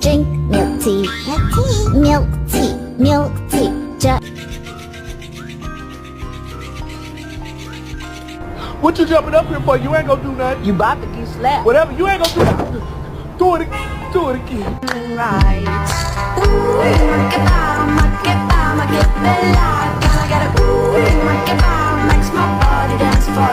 Drink milk tea. Milk tea. Milk tea. What you jumping up here for? You ain't gonna do nothing. You about to get slapped. Whatever, you ain't gonna do nothing. Do it again. Right. Ooh, make it bow, make it bella. Gonna get a ooh, make it bow, makes my body dance for